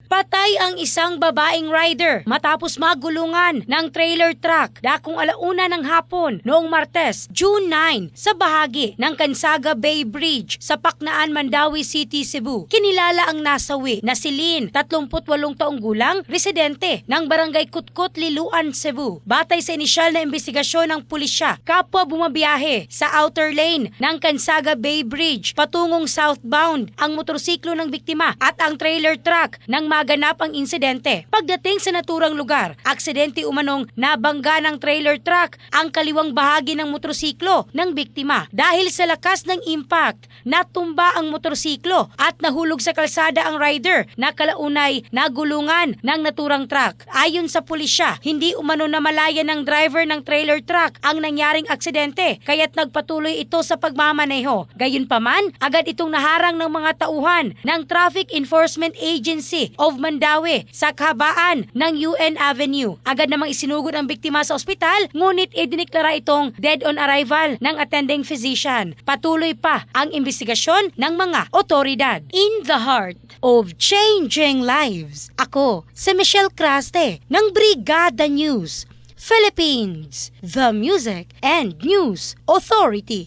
Patay ang isang babaeng rider matapos magulungan ng trailer truck dakong 1:00 ng hapon noong Martes, June 9 sa bahagi ng Kansaga Bay Bridge sa Paknaan, Mandawi City, Cebu. Kinilala ang nasawi na si Lynn, 38 taong gulang, residente ng Barangay Kutkot, Liloan, Cebu. Batay sa inisyal na investigasyon ng pulisya, kapwa bumabiyahe sa outer lane ng Kansaga Bay Bridge patungong southbound ang motorsiklo ng biktima at ang trailer truck ng maganap ang insidente. Pagdating sa naturang lugar, aksidente umanong nabangga ng trailer truck ang kaliwang bahagi ng motorsiklo ng biktima. Dahil sa lakas ng impact, natumba ang motorsiklo at nahulog sa kalsada ang rider na kalaunay nagulungan ng naturang truck. Ayon sa pulisya, hindi umano namalaya ng driver ng trailer truck ang nangyaring aksidente kaya't nagpatuloy ito sa pagmamaneho. Gayunpaman, agad itong naharang ng mga tauhan ng Traffic Enforcement Agency of Mandawi sa kahabaan ng UN Avenue. Agad namang isinugod ang biktima sa ospital, ngunit idineklara itong dead on arrival ng attending physician. Patuloy pa ang investigasyon ng mga otoridad. In the heart of changing lives, ako si Michelle Craste ng Brigada News Philippines, the Music and News Authority.